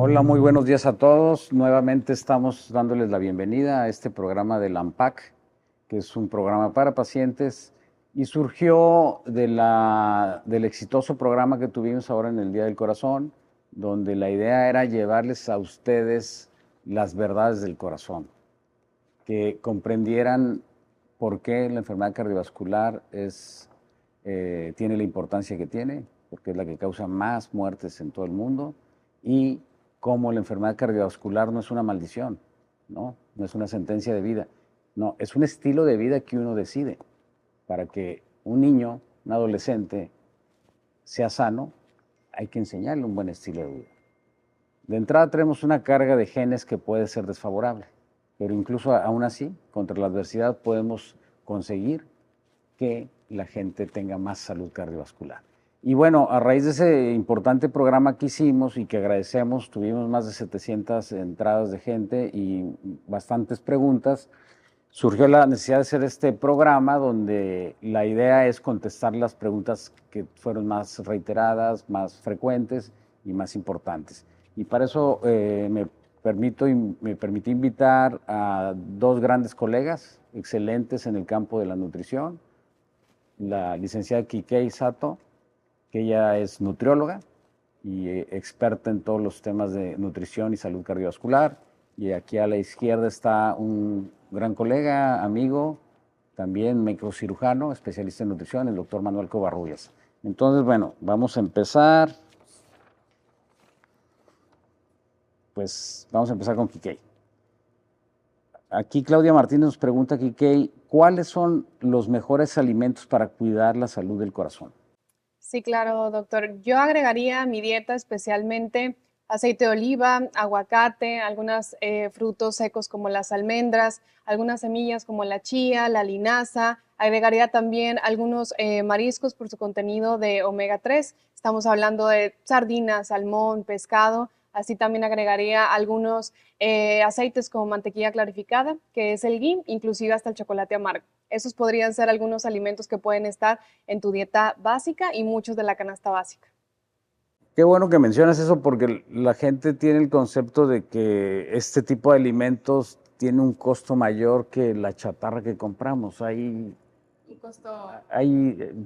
Hola, muy buenos días a todos. Nuevamente estamos dándoles la bienvenida a este programa del AMPAC, que es un programa para pacientes y surgió del exitoso programa que tuvimos ahora en el Día del Corazón, donde la idea era llevarles a ustedes las verdades del corazón, que comprendieran por qué la enfermedad cardiovascular tiene la importancia que tiene, porque es la que causa más muertes en todo el mundo, y cómo la enfermedad cardiovascular no es una maldición, no es una sentencia de vida, no, es un estilo de vida que uno decide. Para que un niño, un adolescente, sea sano, hay que enseñarle un buen estilo de vida. De entrada tenemos una carga de genes que puede ser desfavorable, pero incluso aún así, contra la adversidad podemos conseguir que la gente tenga más salud cardiovascular. Y bueno, a raíz de ese importante programa que hicimos y que agradecemos, tuvimos más de 700 entradas de gente y bastantes preguntas, surgió la necesidad de hacer este programa donde la idea es contestar las preguntas que fueron más reiteradas, más frecuentes y más importantes. Y para eso me permití invitar a dos grandes colegas, excelentes en el campo de la nutrición, la licenciada Kikei Sato, que ella es nutrióloga y experta en todos los temas de nutrición y salud cardiovascular. Y aquí a la izquierda está un gran colega, amigo, también microcirujano, especialista en nutrición, el doctor Manuel Covarrubias. Entonces, bueno, vamos a empezar. Pues vamos a empezar con Kikei. Aquí Claudia Martínez nos pregunta, Kikei, ¿cuáles son los mejores alimentos para cuidar la salud del corazón? Sí, claro, doctor. Yo agregaría a mi dieta especialmente aceite de oliva, aguacate, algunos frutos secos como las almendras, algunas semillas como la chía, la linaza. Agregaría también algunos mariscos por su contenido de omega 3. Estamos hablando de sardinas, salmón, pescado. Así también agregaría algunos aceites como mantequilla clarificada, que es el ghee, inclusive hasta el chocolate amargo. Esos podrían ser algunos alimentos que pueden estar en tu dieta básica y muchos de la canasta básica. Qué bueno que mencionas eso porque la gente tiene el concepto de que este tipo de alimentos tiene un costo mayor que la chatarra que compramos. Ahí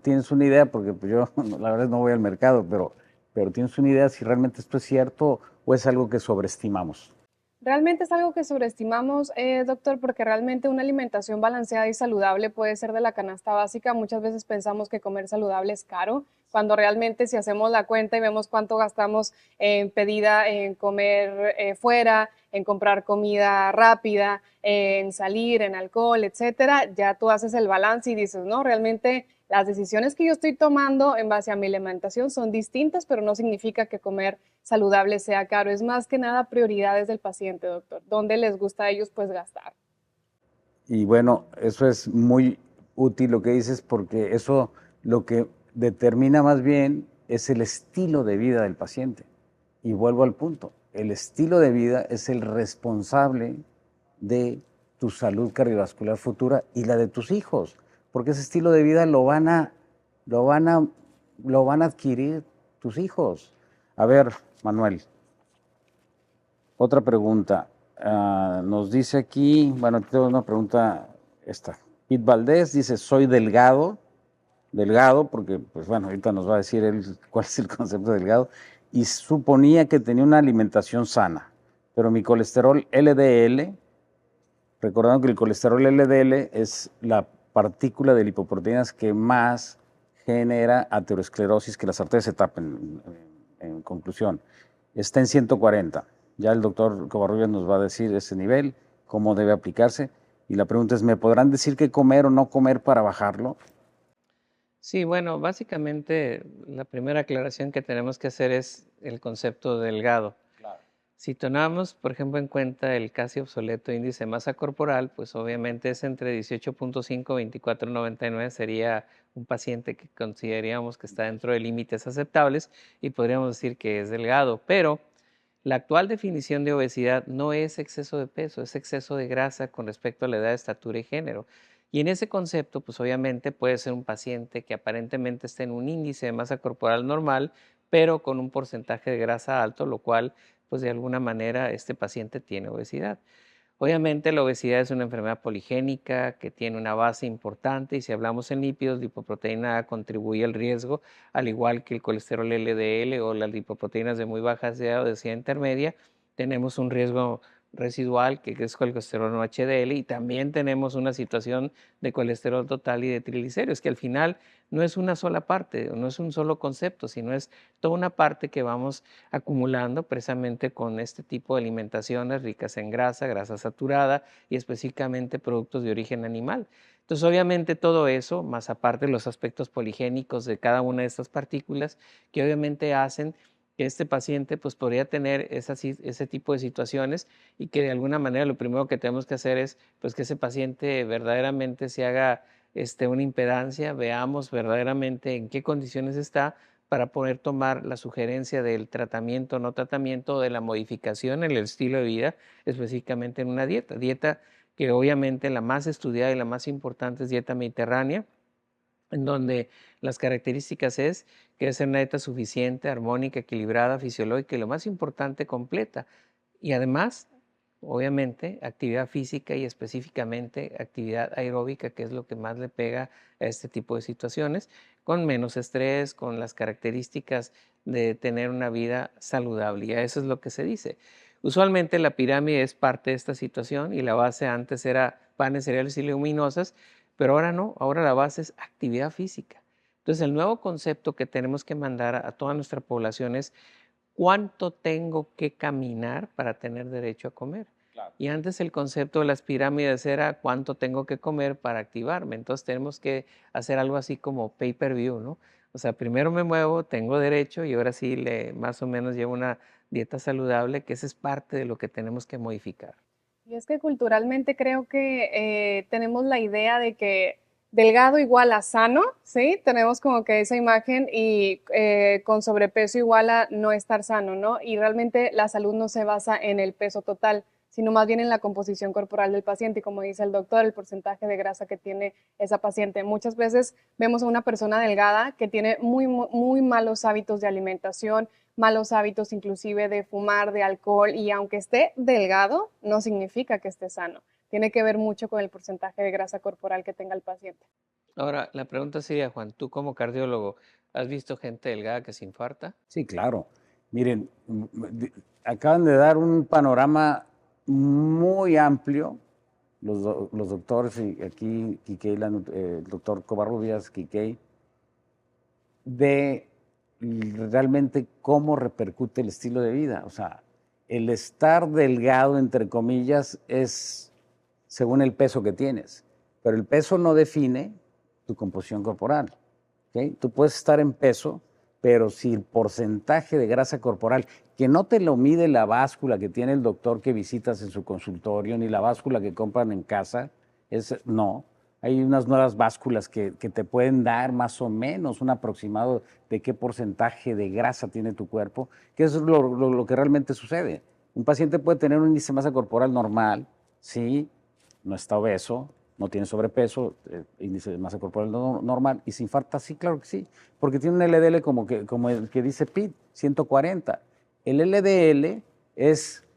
tienes una idea, porque pues yo la verdad no voy al mercado, pero tienes una idea si realmente esto es cierto o es algo que sobreestimamos. Realmente es algo que sobreestimamos, doctor, porque realmente una alimentación balanceada y saludable puede ser de la canasta básica. Muchas veces pensamos que comer saludable es caro, cuando realmente si hacemos la cuenta y vemos cuánto gastamos en pedida, en comer fuera, en comprar comida rápida, en salir, en alcohol, etcétera, ya tú haces el balance y dices, no, realmente las decisiones que yo estoy tomando en base a mi alimentación son distintas, pero no significa que comer saludable sea caro. Es más que nada prioridades del paciente, doctor. ¿Dónde les gusta a ellos pues gastar? Y bueno, eso es muy útil lo que dices porque eso lo que determina más bien es el estilo de vida del paciente. Y vuelvo al punto, el estilo de vida es el responsable de tu salud cardiovascular futura y la de tus hijos, porque ese estilo de vida lo van a, lo van a adquirir tus hijos. A ver, Manuel, otra pregunta. Nos dice aquí, bueno, tengo una pregunta esta. Pete Valdés dice, soy delgado, porque pues bueno, ahorita nos va a decir él cuál es el concepto de delgado, y suponía que tenía una alimentación sana, pero mi colesterol LDL, recordando que el colesterol LDL es la partícula de lipoproteínas que más genera aterosclerosis, que las arterias se tapen, en conclusión, está en 140. Ya el doctor Covarrubias nos va a decir ese nivel, cómo debe aplicarse. Y la pregunta es, ¿me podrán decir qué comer o no comer para bajarlo? Sí, bueno, básicamente la primera aclaración que tenemos que hacer es el concepto delgado. Claro. Si tomamos, por ejemplo, en cuenta el casi obsoleto índice de masa corporal, pues obviamente es entre 18.5 y 24.99, sería un paciente que consideraríamos que está dentro de límites aceptables y podríamos decir que es delgado, pero la actual definición de obesidad no es exceso de peso, es exceso de grasa con respecto a la edad, estatura y género. Y en ese concepto, pues obviamente puede ser un paciente que aparentemente esté en un índice de masa corporal normal, pero con un porcentaje de grasa alto, lo cual pues de alguna manera este paciente tiene obesidad. Obviamente la obesidad es una enfermedad poligénica que tiene una base importante y si hablamos en lípidos, lipoproteína A contribuye al riesgo, al igual que el colesterol LDL o las lipoproteínas de muy baja densidad o densidad intermedia, tenemos un riesgo residual que es el colesterol no HDL y también tenemos una situación de colesterol total y de triglicéridos, que al final no es una sola parte, no es un solo concepto, sino es toda una parte que vamos acumulando precisamente con este tipo de alimentaciones ricas en grasa, grasa saturada y específicamente productos de origen animal. Entonces, obviamente todo eso, más aparte los aspectos poligénicos de cada una de estas partículas, que obviamente hacen que este paciente pues podría tener ese tipo de situaciones y que de alguna manera lo primero que tenemos que hacer es pues que ese paciente verdaderamente se haga una impedancia, veamos verdaderamente en qué condiciones está para poder tomar la sugerencia del tratamiento o no tratamiento o de la modificación en el estilo de vida, específicamente en una dieta. Dieta que obviamente la más estudiada y la más importante es dieta mediterránea, en donde las características es que debe ser una dieta suficiente, armónica, equilibrada, fisiológica y lo más importante, completa. Y además, obviamente, actividad física y específicamente actividad aeróbica, que es lo que más le pega a este tipo de situaciones, con menos estrés, con las características de tener una vida saludable. Y a eso es lo que se dice. Usualmente la pirámide es parte de esta situación y la base antes era panes, cereales y leguminosas, pero ahora no, ahora la base es actividad física. Entonces, el nuevo concepto que tenemos que mandar a toda nuestra población es cuánto tengo que caminar para tener derecho a comer. Claro. Y antes el concepto de las pirámides era cuánto tengo que comer para activarme. Entonces tenemos que hacer algo así como pay per view, ¿no? O sea, primero me muevo, tengo derecho y ahora sí más o menos llevo una dieta saludable, que esa es parte de lo que tenemos que modificar. Y es que culturalmente creo que tenemos la idea de que delgado igual a sano, ¿sí? Tenemos como que esa imagen y con sobrepeso igual a no estar sano, ¿no? Y realmente la salud no se basa en el peso total, sino más bien en la composición corporal del paciente y como dice el doctor, el porcentaje de grasa que tiene esa paciente. Muchas veces vemos a una persona delgada que tiene muy malos hábitos de alimentación, malos hábitos inclusive de fumar, de alcohol, y aunque esté delgado, no significa que esté sano. Tiene que ver mucho con el porcentaje de grasa corporal que tenga el paciente. Ahora, la pregunta sería, Juan, tú como cardiólogo, ¿has visto gente delgada que se infarta? Sí, claro. Miren, acaban de dar un panorama muy amplio los doctores, y aquí Quiquei, el doctor Covarrubias, Quiquei, de realmente cómo repercute el estilo de vida. O sea, el estar delgado, entre comillas, es según el peso que tienes, pero el peso no define tu composición corporal. ¿Okay? Tú puedes estar en peso, pero si el porcentaje de grasa corporal, que no te lo mide la báscula que tiene el doctor que visitas en su consultorio, ni la báscula que compran en casa, no. Hay unas nuevas básculas que te pueden dar más o menos un aproximado de qué porcentaje de grasa tiene tu cuerpo, que eso es lo que realmente sucede. Un paciente puede tener un índice de masa corporal normal, sí, no está obeso, no tiene sobrepeso, índice de masa corporal normal, y se infarta, sí, claro que sí, porque tiene un LDL como el que dice Pitt, 140. El LDL es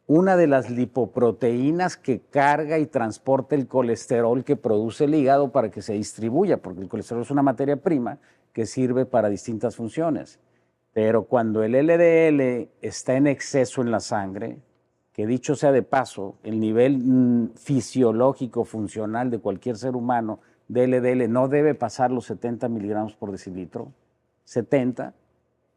una de las lipoproteínas que carga y transporta el colesterol que produce el hígado para que se distribuya, porque el colesterol es una materia prima que sirve para distintas funciones. Pero cuando el LDL está en exceso en la sangre, que dicho sea de paso, el nivel fisiológico, funcional de cualquier ser humano de LDL no debe pasar los 70 miligramos por decilitro, 70,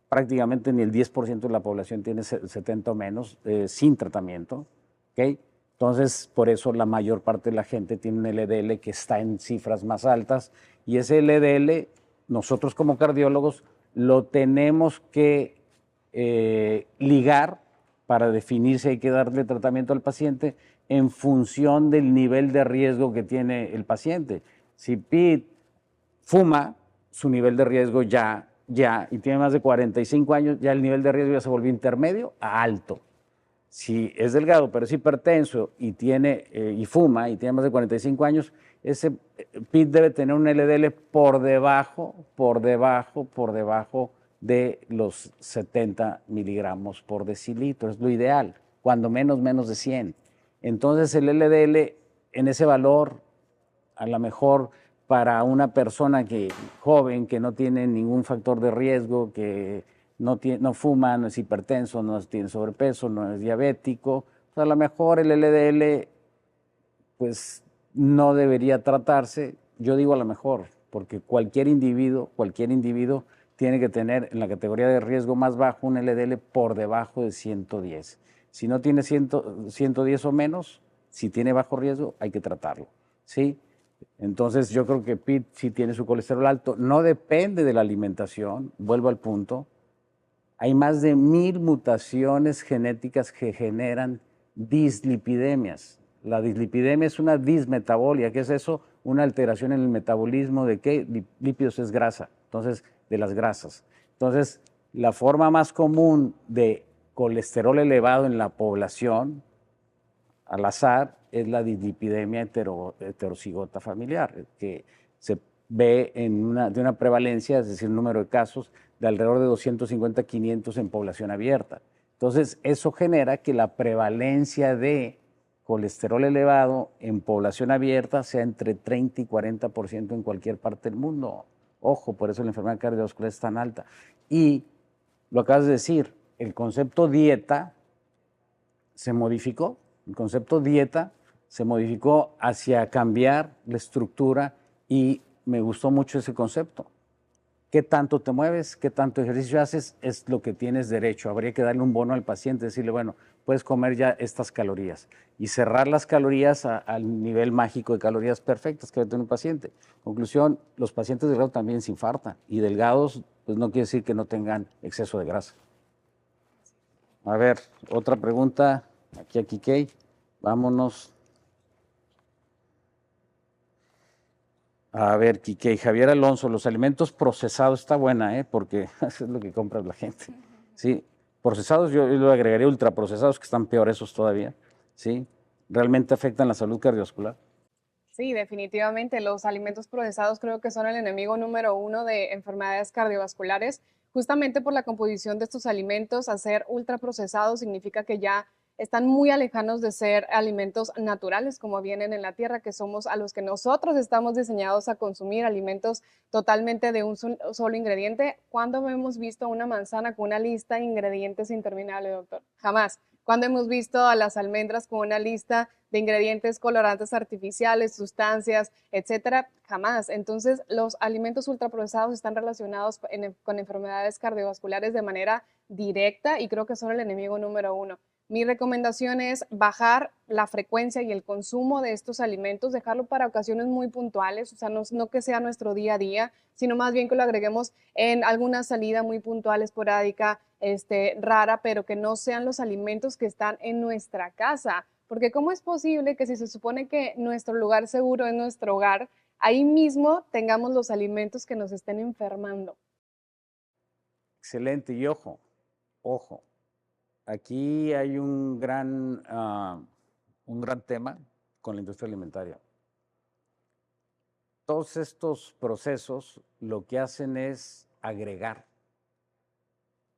prácticamente ni el 10% de la población tiene 70 o menos sin tratamiento, ¿ok? Entonces, por eso la mayor parte de la gente tiene un LDL que está en cifras más altas y ese LDL, nosotros como cardiólogos, lo tenemos que ligar para definir si hay que darle tratamiento al paciente en función del nivel de riesgo que tiene el paciente. Si Pete fuma, su nivel de riesgo y tiene más de 45 años, ya el nivel de riesgo ya se volvió intermedio a alto. Si es delgado, pero es hipertenso y fuma y tiene más de 45 años, ese Pete debe tener un LDL por debajo de los 70 miligramos por decilitro, es lo ideal, cuando menos de 100. Entonces el LDL en ese valor, a lo mejor para una persona joven que no tiene ningún factor de riesgo, que no fuma, no es hipertenso, no tiene sobrepeso, no es diabético, pues a lo mejor el LDL pues no debería tratarse. Yo digo a lo mejor, porque cualquier individuo tiene que tener en la categoría de riesgo más bajo un LDL por debajo de 110. Si no tiene 110 o menos, si tiene bajo riesgo, hay que tratarlo, ¿sí? Entonces yo creo que Pete sí tiene su colesterol alto, no depende de la alimentación, vuelvo al punto. Hay más de 1000 mutaciones genéticas que generan dislipidemias. La dislipidemia es una dismetabolia. ¿Qué es eso? Una alteración en el metabolismo de qué? Lípidos es grasa, entonces de las grasas. Entonces, la forma más común de colesterol elevado en la población, al azar, es la dislipidemia heterocigota familiar, que se ve de una prevalencia, es decir, un número de casos de alrededor de 250, 500 en población abierta. Entonces, eso genera que la prevalencia de colesterol elevado en población abierta sea entre 30 y 40% en cualquier parte del mundo. Ojo, por eso la enfermedad cardiovascular es tan alta. Y lo acabas de decir, el concepto dieta se modificó. El concepto dieta se modificó hacia cambiar la estructura y me gustó mucho ese concepto. ¿Qué tanto te mueves? ¿Qué tanto ejercicio haces? Es lo que tienes derecho. Habría que darle un bono al paciente, decirle, bueno, puedes comer ya estas calorías y cerrar las calorías al nivel mágico de calorías perfectas que debe tener un paciente. Conclusión, los pacientes delgados también se infartan y delgados, pues no quiere decir que no tengan exceso de grasa. A ver, otra pregunta. Aquí a Kikei. Vámonos. A ver, Kikei. Javier Alonso, los alimentos procesados, está buena, porque eso es lo que compra la gente. Sí, procesados, yo le agregaría ultraprocesados, que están peor esos todavía. Sí, realmente afectan la salud cardiovascular. Sí, definitivamente. Los alimentos procesados creo que son el enemigo número uno de enfermedades cardiovasculares. Justamente por la composición de estos alimentos, hacer ultraprocesados significa que ya están muy alejanos de ser alimentos naturales como vienen en la tierra, que somos a los que nosotros estamos diseñados a consumir alimentos totalmente de un solo ingrediente. ¿Cuándo hemos visto una manzana con una lista de ingredientes interminable, doctor? Jamás. ¿Cuándo hemos visto a las almendras con una lista de ingredientes, colorantes artificiales, sustancias, etcétera? Jamás. Entonces, los alimentos ultraprocesados están relacionados con enfermedades cardiovasculares de manera directa y creo que son el enemigo número uno. Mi recomendación es bajar la frecuencia y el consumo de estos alimentos, dejarlo para ocasiones muy puntuales, o sea, no que sea nuestro día a día, sino más bien que lo agreguemos en alguna salida muy puntual, esporádica, rara, pero que no sean los alimentos que están en nuestra casa. Porque ¿cómo es posible que si se supone que nuestro lugar seguro es nuestro hogar, ahí mismo tengamos los alimentos que nos estén enfermando? Excelente, y ojo, aquí hay un gran tema con la industria alimentaria. Todos estos procesos lo que hacen es agregar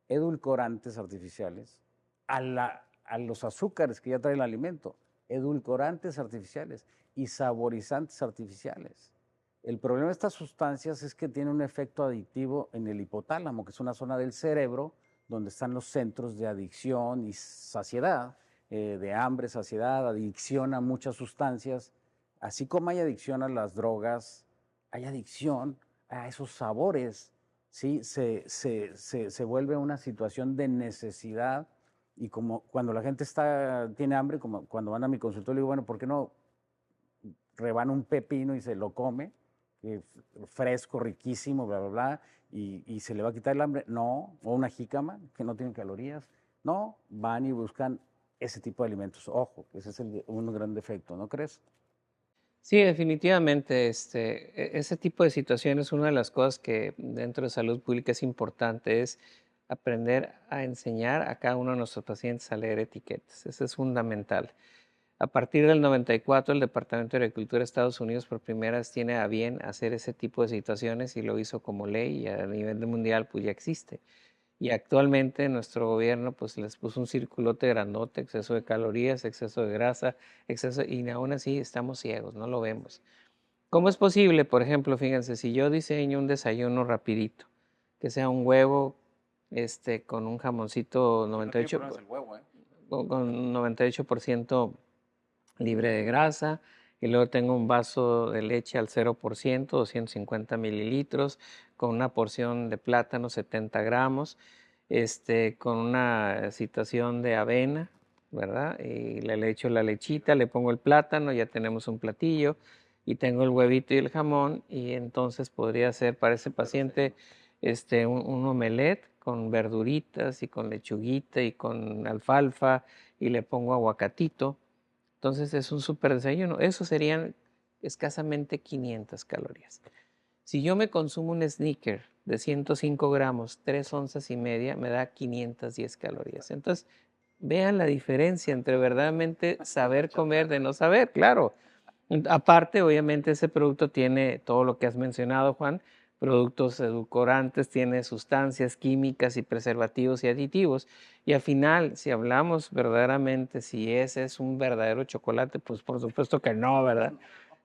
edulcorantes artificiales a los azúcares que ya trae el alimento, edulcorantes artificiales y saborizantes artificiales. El problema de estas sustancias es que tienen un efecto adictivo en el hipotálamo, que es una zona del cerebro donde están los centros de adicción y saciedad, de hambre, saciedad, adicción a muchas sustancias. Así como hay adicción a las drogas, hay adicción a esos sabores, ¿sí? Se vuelve una situación de necesidad y como cuando la gente tiene hambre, como cuando van a mi consultorio, le digo, bueno, ¿por qué no rebana un pepino y se lo come? Fresco, riquísimo, bla, bla, bla, y se le va a quitar el hambre. No, o una jícama que no tiene calorías. No, van y buscan ese tipo de alimentos. Ojo, ese es un gran defecto, ¿no crees? Sí, definitivamente, ese tipo de situaciones, una de las cosas que dentro de salud pública es importante es aprender a enseñar a cada uno de nuestros pacientes a leer etiquetas. Eso es fundamental. A partir del 94, el Departamento de Agricultura de Estados Unidos por primera vez tiene a bien hacer ese tipo de situaciones y lo hizo como ley y a nivel mundial pues ya existe. Y actualmente nuestro gobierno pues les puso un circulote grandote, exceso de calorías, exceso de grasa, exceso, y aún así estamos ciegos, no lo vemos. ¿Cómo es posible? Por ejemplo, fíjense, si yo diseño un desayuno rapidito, que sea un huevo con un jamoncito No tiene problemas el huevo, ¿eh? con 98% libre de grasa, y luego tengo un vaso de leche al 0%, 250 mililitros, con una porción de plátano, 70 gramos, con una situación de avena, ¿verdad? Y le echo la lechita, le pongo el plátano, ya tenemos un platillo, y tengo el huevito y el jamón, y entonces podría ser para ese paciente un omelette con verduritas y con lechuguita y con alfalfa, y le pongo aguacatito. Entonces es un súper desayuno. Eso serían escasamente 500 calorías. Si yo me consumo un sneaker de 105 gramos, 3 onzas y media, me da 510 calorías. Entonces, vean la diferencia entre verdaderamente saber comer de no saber, claro. Aparte, obviamente, ese producto tiene todo lo que has mencionado, Juan, productos edulcorantes, tiene sustancias químicas y preservativos y aditivos. Y al final, si hablamos verdaderamente si ese es un verdadero chocolate, pues por supuesto que no, ¿verdad?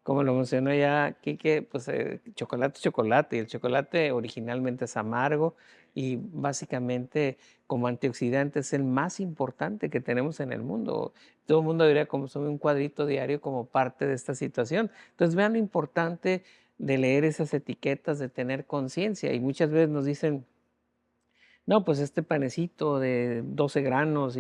Como lo mencionó ya Quique, pues chocolate es chocolate y el chocolate originalmente es amargo y básicamente como antioxidante es el más importante que tenemos en el mundo. Todo el mundo debería consumir un cuadrito diario como parte de esta situación. Entonces vean lo importante de leer esas etiquetas, de tener conciencia, y muchas veces nos dicen, no, pues este panecito de 12 granos,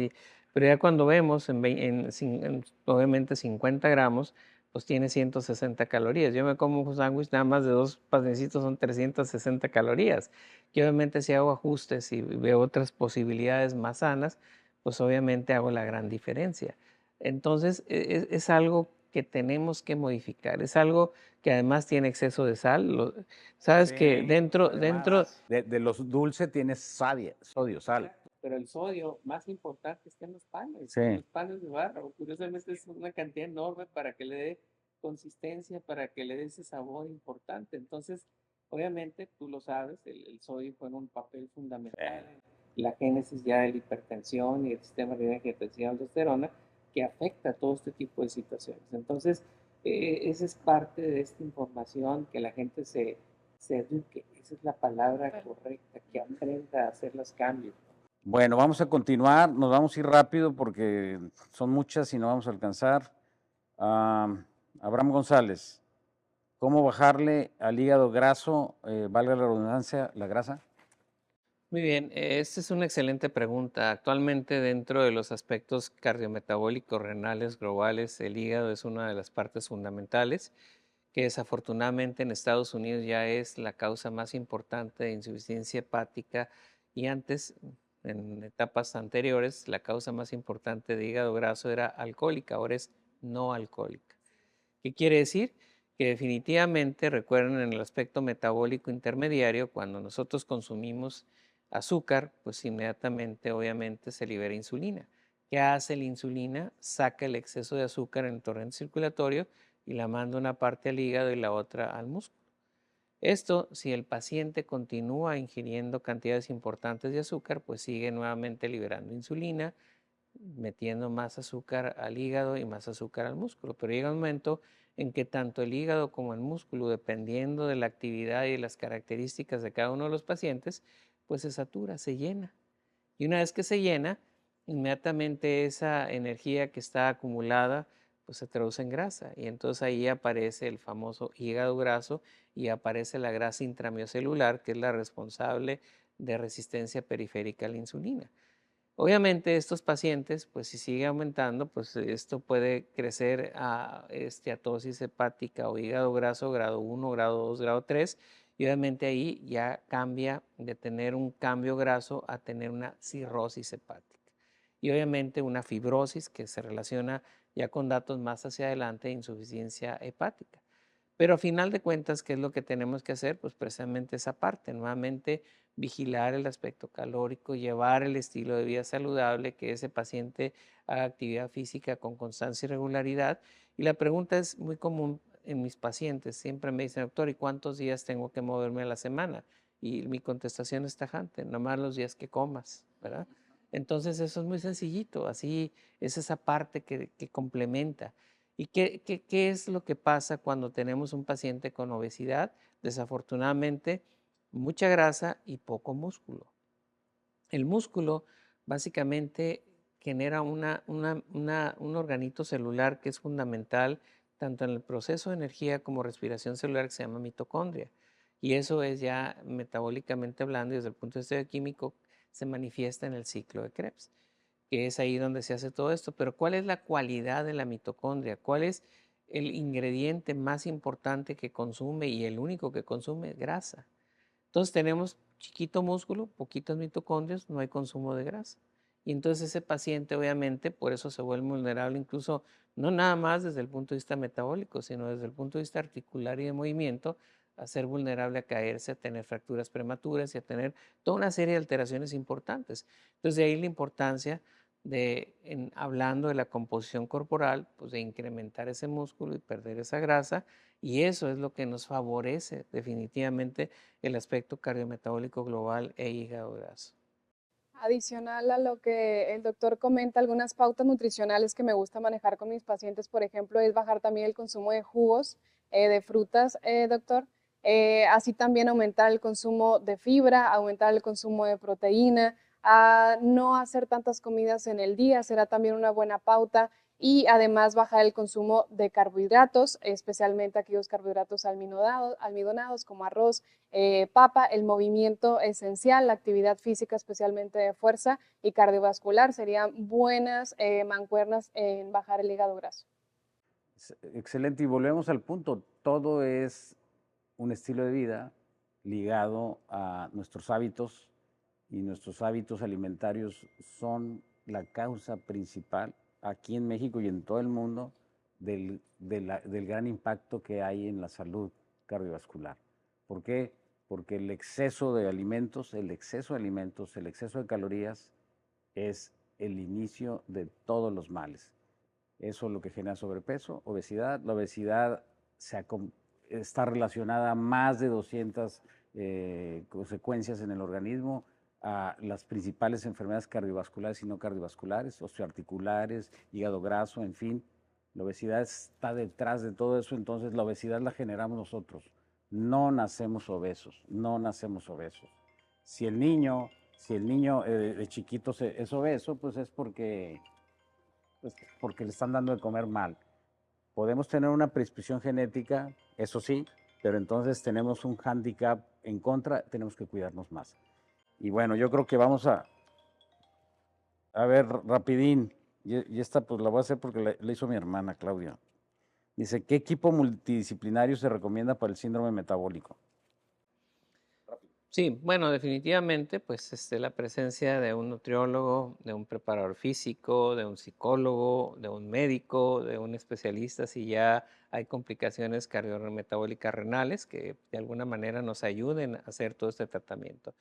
pero ya cuando vemos obviamente 50 gramos, pues tiene 160 calorías. Yo me como un sándwich, nada más de 2 panecitos son 360 calorías. Y obviamente si hago ajustes y veo otras posibilidades más sanas, pues obviamente hago la gran diferencia. Entonces es algo que tenemos que modificar, es algo que además tiene exceso de sal. Sabes que Sí, dentro además, de los dulces tienes sodio, sal. Exacto, pero el sodio más importante está Sí. en los panes de barra. Curiosamente es una cantidad enorme para que le dé consistencia, para que le dé ese sabor importante. Entonces, obviamente, tú lo sabes, el sodio juega un papel fundamental en la génesis ya de la hipertensión y el sistema de angiotensina aldosterona, que afecta a todo este tipo de situaciones. Entonces, esa es parte de esta información, que la gente se eduque, esa es la palabra correcta, que aprenda a hacer los cambios. Bueno, vamos a continuar, nos vamos a ir rápido porque son muchas y no vamos a alcanzar. Abraham González, ¿cómo bajarle al hígado graso, valga la redundancia, la grasa? Muy bien, esta es una excelente pregunta. Actualmente, dentro de los aspectos cardiometabólicos renales globales, el hígado es una de las partes fundamentales, que desafortunadamente en Estados Unidos ya es la causa más importante de insuficiencia hepática, y antes, en etapas anteriores, la causa más importante de hígado graso era alcohólica, ahora es no alcohólica. ¿Qué quiere decir? Que definitivamente, recuerden, en el aspecto metabólico intermediario, cuando nosotros consumimos azúcar, pues inmediatamente obviamente se libera insulina. ¿Qué hace la insulina? Saca el exceso de azúcar en el torrente circulatorio y la manda una parte al hígado y la otra al músculo. Esto, si el paciente continúa ingiriendo cantidades importantes de azúcar, pues sigue nuevamente liberando insulina, metiendo más azúcar al hígado y más azúcar al músculo. Pero llega un momento en que tanto el hígado como el músculo, dependiendo de la actividad y las características de cada uno de los pacientes, pues se satura, se llena. Y una vez que se llena, inmediatamente esa energía que está acumulada pues se traduce en grasa, y entonces ahí aparece el famoso hígado graso y aparece la grasa intramiocelular, que es la responsable de resistencia periférica a la insulina. Obviamente estos pacientes, pues si sigue aumentando, pues esto puede crecer a esteatosis hepática o hígado graso grado 1, grado 2, grado 3, y obviamente ahí ya cambia de tener un cambio graso a tener una cirrosis hepática. Y obviamente una fibrosis que se relaciona ya con datos más hacia adelante de insuficiencia hepática. Pero a final de cuentas, ¿qué es lo que tenemos que hacer? Pues precisamente esa parte, nuevamente vigilar el aspecto calórico, llevar el estilo de vida saludable, que ese paciente haga actividad física con constancia y regularidad. Y la pregunta es muy común en mis pacientes, siempre me dicen, doctor, ¿y cuántos días tengo que moverme a la semana? Y mi contestación es tajante, nomás los días que comas, ¿verdad? Entonces eso es muy sencillito, así es esa parte que complementa. ¿Y qué es lo que pasa cuando tenemos un paciente con obesidad? Desafortunadamente, mucha grasa y poco músculo. El músculo básicamente genera un organito celular que es fundamental tanto en el proceso de energía como respiración celular que se llama mitocondria. Y eso es ya metabólicamente hablando y desde el punto de vista químico se manifiesta en el ciclo de Krebs, que es ahí donde se hace todo esto. Pero ¿cuál es la cualidad de la mitocondria? ¿Cuál es el ingrediente más importante que consume y el único que consume? Grasa. Entonces tenemos chiquito músculo, poquitas mitocondrias, no hay consumo de grasa. Y entonces ese paciente obviamente por eso se vuelve vulnerable incluso no nada más desde el punto de vista metabólico, sino desde el punto de vista articular y de movimiento, a ser vulnerable a caerse, a tener fracturas prematuras y a tener toda una serie de alteraciones importantes. Entonces de ahí la importancia de, hablando de la composición corporal, pues de incrementar ese músculo y perder esa grasa, y eso es lo que nos favorece definitivamente el aspecto cardiometabólico global e hígado graso. Adicional a lo que el doctor comenta, algunas pautas nutricionales que me gusta manejar con mis pacientes, por ejemplo, es bajar también el consumo de jugos, de frutas, doctor. Así también aumentar el consumo de fibra, aumentar el consumo de proteína, a no hacer tantas comidas en el día, será también una buena pauta. Y además bajar el consumo de carbohidratos, especialmente aquellos carbohidratos almidonados como arroz, papa, el movimiento esencial, la actividad física, especialmente de fuerza y cardiovascular, serían buenas mancuernas en bajar el hígado graso. Excelente, y volvemos al punto, todo es un estilo de vida ligado a nuestros hábitos, y nuestros hábitos alimentarios son la causa principal aquí en México y en todo el mundo del gran impacto que hay en la salud cardiovascular. ¿Por qué? Porque el exceso de alimentos, el exceso de alimentos, el exceso de calorías es el inicio de todos los males. Eso es lo que genera sobrepeso, obesidad. La obesidad está relacionada a más de 200 consecuencias en el organismo, a las principales enfermedades cardiovasculares y no cardiovasculares, osteoarticulares, hígado graso, en fin. La obesidad está detrás de todo eso, entonces la obesidad la generamos nosotros. No nacemos obesos, no nacemos obesos. Si el niño, de chiquito es obeso, pues es porque le están dando de comer mal. Podemos tener una predisposición genética, eso sí, pero entonces tenemos un hándicap en contra, tenemos que cuidarnos más. Y bueno, yo creo que vamos a ver rapidín, y esta pues la voy a hacer porque la hizo mi hermana Claudia. Dice, ¿qué equipo multidisciplinario se recomienda para el síndrome metabólico? Sí, bueno, definitivamente, pues la presencia de un nutriólogo, de un preparador físico, de un psicólogo, de un médico, de un especialista, si ya hay complicaciones cardiometabólicas renales que de alguna manera nos ayuden a hacer todo este tratamiento.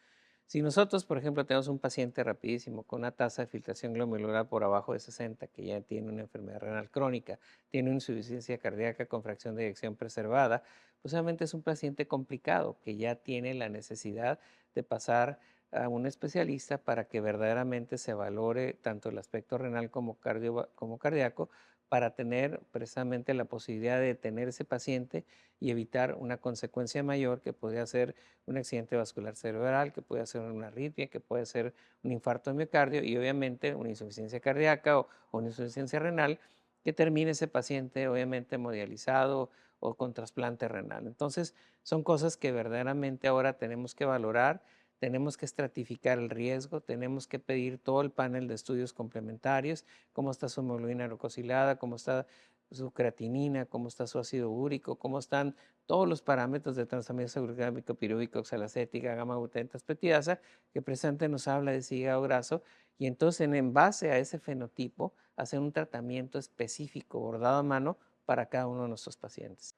Si nosotros, por ejemplo, tenemos un paciente rapidísimo con una tasa de filtración glomerular por abajo de 60, que ya tiene una enfermedad renal crónica, tiene una insuficiencia cardíaca con fracción de eyección preservada, pues obviamente es un paciente complicado que ya tiene la necesidad de pasar a un especialista para que verdaderamente se valore tanto el aspecto renal como cardíaco para tener precisamente la posibilidad de tener ese paciente y evitar una consecuencia mayor que podría ser un accidente vascular cerebral, que puede ser una arritmia, que puede ser un infarto de miocardio y obviamente una insuficiencia cardíaca o una insuficiencia renal que termine ese paciente obviamente hemodializado o con trasplante renal. Entonces, son cosas que verdaderamente ahora tenemos que valorar, tenemos que estratificar el riesgo, tenemos que pedir todo el panel de estudios complementarios, cómo está su hemoglobina glucosilada, cómo está su creatinina, cómo está su ácido úrico, cómo están todos los parámetros de transaminasa glucámico, pirúvico, oxalacética, gamma-glutamato, transpetirasa, que precisamente nos habla de ese hígado graso, y entonces en base a ese fenotipo, hacer un tratamiento específico, bordado a mano, para cada uno de nuestros pacientes.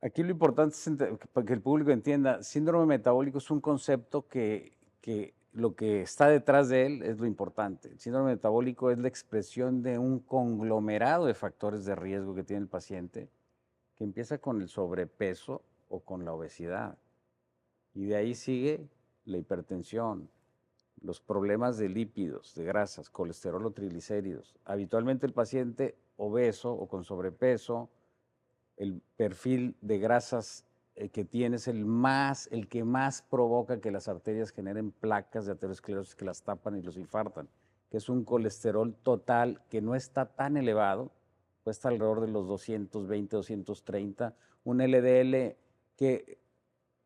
Aquí lo importante es para que el público entienda, síndrome metabólico es un concepto que lo que está detrás de él es lo importante. El síndrome metabólico es la expresión de un conglomerado de factores de riesgo que tiene el paciente, que empieza con el sobrepeso o con la obesidad. Y de ahí sigue la hipertensión, los problemas de lípidos, de grasas, colesterol o triglicéridos. Habitualmente el paciente obeso o con sobrepeso, el perfil de grasas que tiene es el que más provoca que las arterias generen placas de aterosclerosis que las tapan y los infartan, que es un colesterol total que no está tan elevado, puede estar alrededor de los 220, 230, un LDL que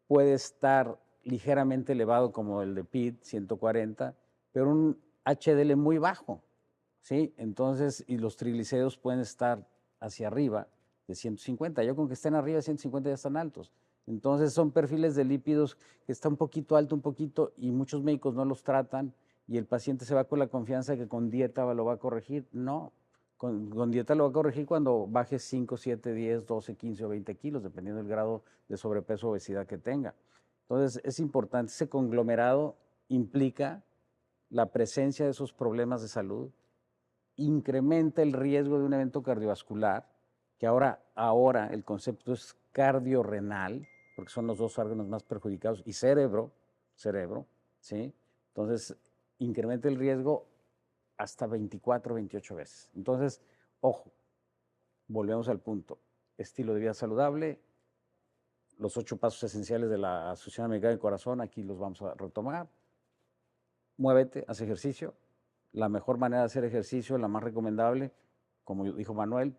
puede estar ligeramente elevado como el de PIT, 140, pero un HDL muy bajo, ¿sí? Entonces, y los triglicéridos pueden estar hacia arriba de 150. Yo con que estén arriba de 150 ya están altos. Entonces, son perfiles de lípidos que está un poquito alto, un poquito, y muchos médicos no los tratan, y el paciente se va con la confianza de que con dieta lo va a corregir. No, con dieta lo va a corregir cuando baje 5, 7, 10, 12, 15 o 20 kilos, dependiendo del grado de sobrepeso o obesidad que tenga. Entonces, es importante, ese conglomerado implica la presencia de esos problemas de salud, incrementa el riesgo de un evento cardiovascular, que ahora el concepto es cardiorrenal, porque son los dos órganos más perjudicados, y cerebro, ¿sí? Entonces, incrementa el riesgo hasta 24, 28 veces. Entonces, ojo, volvemos al punto, estilo de vida saludable, los 8 pasos esenciales de la Asociación Americana del Corazón, aquí los vamos a retomar. Muévete, haz ejercicio. La mejor manera de hacer ejercicio, la más recomendable, como dijo Manuel,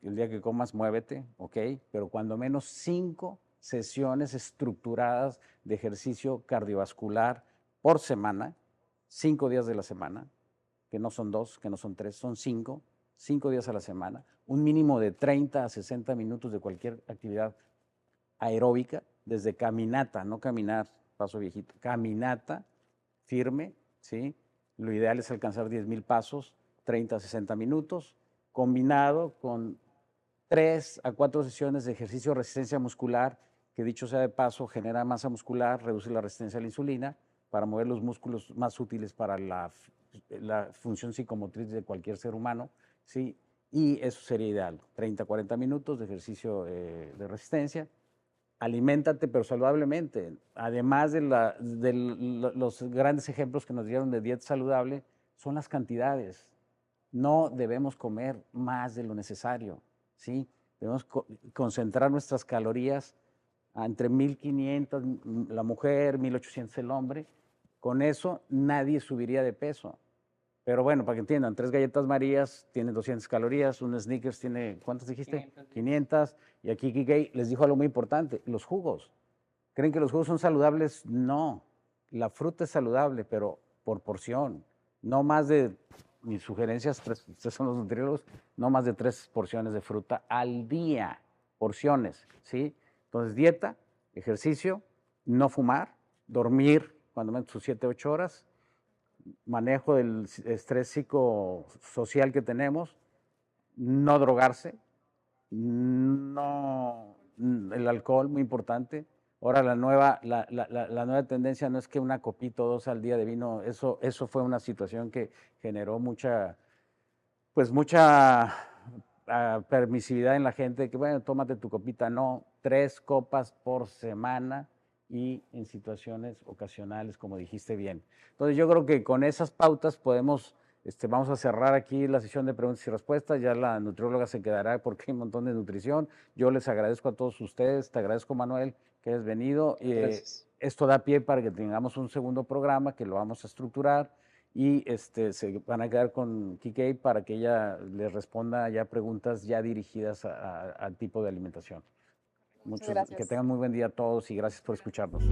el día que comas, muévete, ¿ok? Pero cuando menos 5 sesiones estructuradas de ejercicio cardiovascular por semana, 5 días de la semana, que no son 2, que no son 3, son 5 días a la semana, un mínimo de 30 a 60 minutos de cualquier actividad aeróbica, desde caminata, no caminar, paso viejito, caminata firme, ¿sí? Lo ideal es alcanzar 10,000 pasos, 30 a 60 minutos, combinado con 3 a 4 sesiones de ejercicio de resistencia muscular, que dicho sea de paso, genera masa muscular, reduce la resistencia a la insulina, para mover los músculos más útiles para la función psicomotriz de cualquier ser humano, ¿sí? Y eso sería ideal, 30 a 40 minutos de ejercicio de resistencia. Aliméntate pero saludablemente. Además de los grandes ejemplos que nos dieron de dieta saludable, son las cantidades. No debemos comer más de lo necesario, ¿sí? Debemos concentrar nuestras calorías entre 1,500 la mujer, 1,800 el hombre. Con eso nadie subiría de peso. Pero bueno, para que entiendan, 3 galletas Marías tienen 200 calorías, un Snickers tiene, ¿cuántas dijiste? 500. Y aquí Kike les dijo algo muy importante, los jugos. ¿Creen que los jugos son saludables? No. La fruta es saludable, pero por porción. No más de, mis sugerencias, ustedes son los nutriólogos, no más de 3 porciones de fruta al día. Porciones, ¿sí? Entonces, dieta, ejercicio, no fumar, dormir cuando menos sus 7, 8 horas, manejo del estrés psicosocial que tenemos, no drogarse, no, el alcohol, muy importante. Ahora la nueva tendencia no es que una copita o 2 al día de vino, eso fue una situación que generó mucha permisividad en la gente, que bueno, tómate tu copita, no, 3 copas por semana y en situaciones ocasionales, como dijiste bien. Entonces yo creo que con esas pautas podemos, vamos a cerrar aquí la sesión de preguntas y respuestas, ya la nutrióloga se quedará porque hay un montón de nutrición. Yo les agradezco a todos ustedes, te agradezco Manuel que hayas venido. Esto da pie para que tengamos un segundo programa que lo vamos a estructurar y se van a quedar con Kike para que ella les responda ya preguntas ya dirigidas al tipo de alimentación. Muchas gracias. Que tengan muy buen día a todos y gracias por escucharnos.